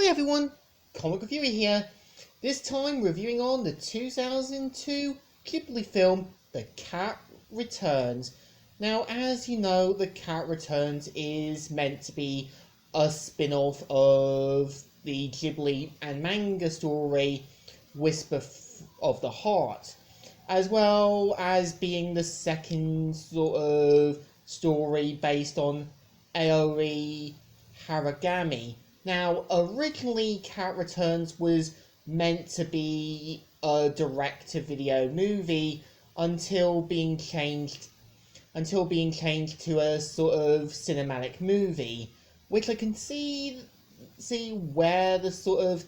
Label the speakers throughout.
Speaker 1: Hi everyone, Comic Reviewer here. This time reviewing on the 2002 Ghibli film The Cat Returns. Now, as you know, The Cat Returns is meant to be a spin-off of the Ghibli and manga story Whisper of the Heart, as well as being the second sort of story based on Aoi Haragami. Now, originally, Cat Returns was meant to be a direct-to-video movie until being changed to a sort of cinematic movie, which I can see where the sort of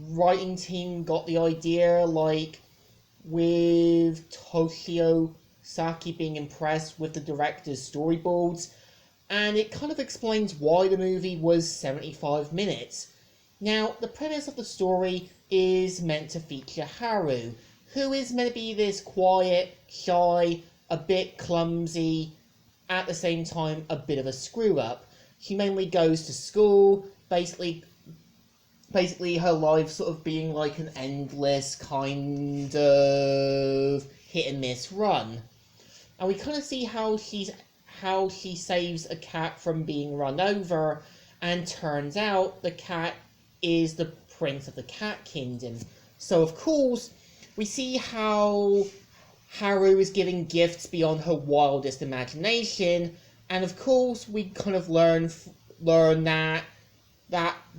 Speaker 1: writing team got the idea, like with Toshio Saki being impressed with the director's storyboards, and it kind of explains why the movie was 75 minutes. Now, the premise of the story is meant to feature Haru, who is meant to be this quiet, shy, a bit clumsy, at the same time a bit of a screw-up. She mainly goes to school, basically her life sort of being like an endless kind of hit-and-miss run. And we kind of see how she saves a cat from being run over, and turns out the cat is the prince of the cat kingdom. So of course we see how Haru is giving gifts beyond her wildest imagination, and of course we kind of learn that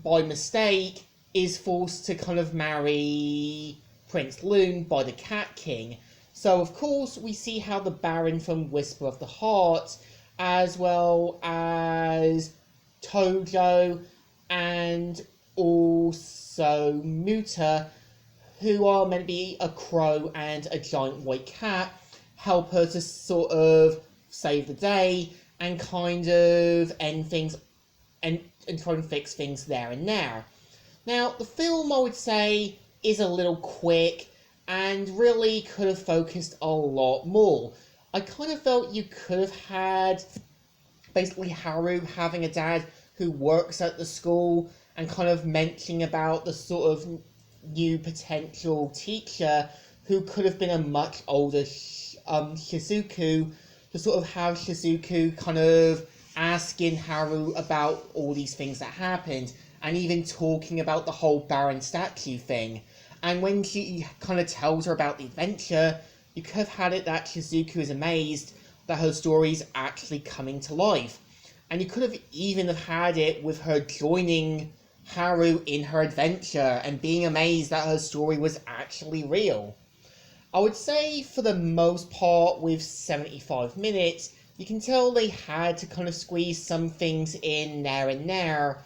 Speaker 1: by mistake is forced to kind of marry Prince Loon by the Cat King. So, of course, we see how the Baron from Whisper of the Heart, as well as Tojo, and also Muta, who are meant to be a crow and a giant white cat, help her to sort of save the day and kind of end things and try and fix things there and there. Now, the film, I would say, is a little quick and really could have focused a lot more. I kind of felt you could have had basically Haru having a dad who works at the school and kind of mentioning about the sort of new potential teacher who could have been a much older Shizuku, to sort of have Shizuku kind of asking Haru about all these things that happened, and even talking about the whole Baron statue thing. And when she kind of tells her about the adventure, you could have had it that Shizuku is amazed that her story is actually coming to life. And you could have even have had it with her joining Haru in her adventure and being amazed that her story was actually real. I would say for the most part, with 75 minutes, you can tell they had to kind of squeeze some things in there and there.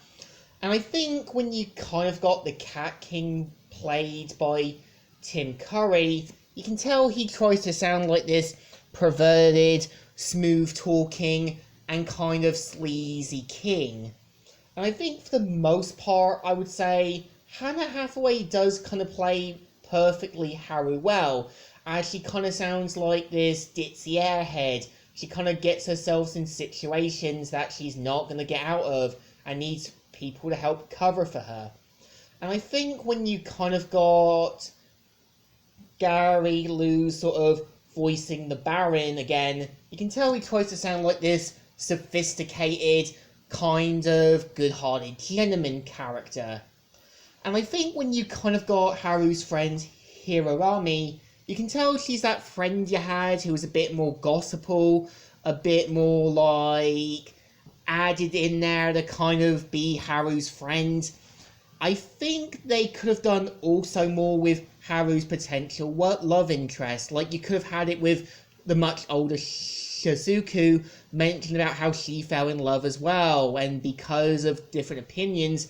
Speaker 1: And I think when you kind of got the Cat King played by Tim Curry, you can tell he tries to sound like this perverted, smooth-talking, and kind of sleazy king. And I think for the most part, I would say Hannah Hathaway does kind of play perfectly Haru well, as she kind of sounds like this ditzy airhead. She kind of gets herself in situations that she's not going to get out of and needs people to help cover for her. And I think when you kind of got Gary Liu sort of voicing the Baron again, you can tell he tries to sound like this sophisticated, kind of good-hearted gentleman character. And I think when you kind of got Haru's friend Hirorami, you can tell she's that friend you had who was a bit more gossipal, a bit more like added in there to kind of be Haru's friend. I think they could have done also more with Haru's potential love interest. Like, you could have had it with the much older Shizuku mentioning about how she fell in love as well, and because of different opinions,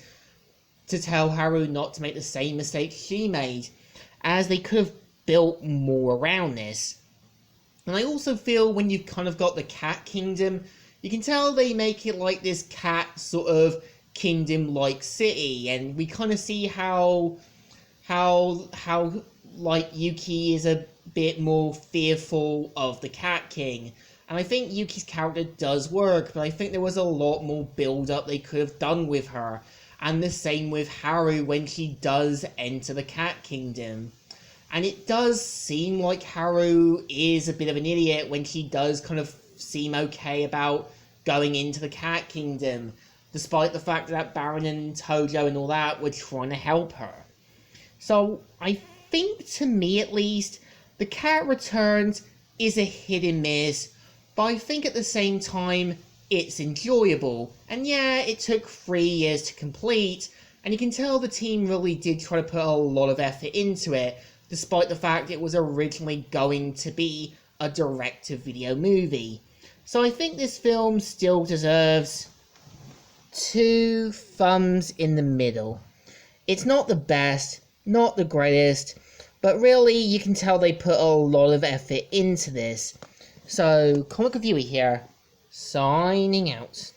Speaker 1: to tell Haru not to make the same mistake she made, as they could have built more around this. And I also feel when you've kind of got the Cat Kingdom, you can tell they make it like this cat sort of kingdom-like city, and we kind of see how like Yuki is a bit more fearful of the Cat King. And I think Yuki's character does work, but I think there was a lot more build-up they could have done with her. and the same with Haru when she does enter the Cat Kingdom. And it does seem like Haru is a bit of an idiot when she does kind of seem okay about going into the Cat Kingdom, despite the fact that Baron and Tojo and all that were trying to help her. So I think, to me at least, The Cat Returns is a hit and miss, but I think at the same time it's enjoyable. And yeah, it took 3 years to complete, and you can tell the team really did try to put a lot of effort into it, despite the fact it was originally going to be a direct-to-video movie. So I think this film still deserves 2 thumbs in the middle. It's not the best, not the greatest, but really you can tell they put a lot of effort into this. So, Comic Reviewer here, signing out.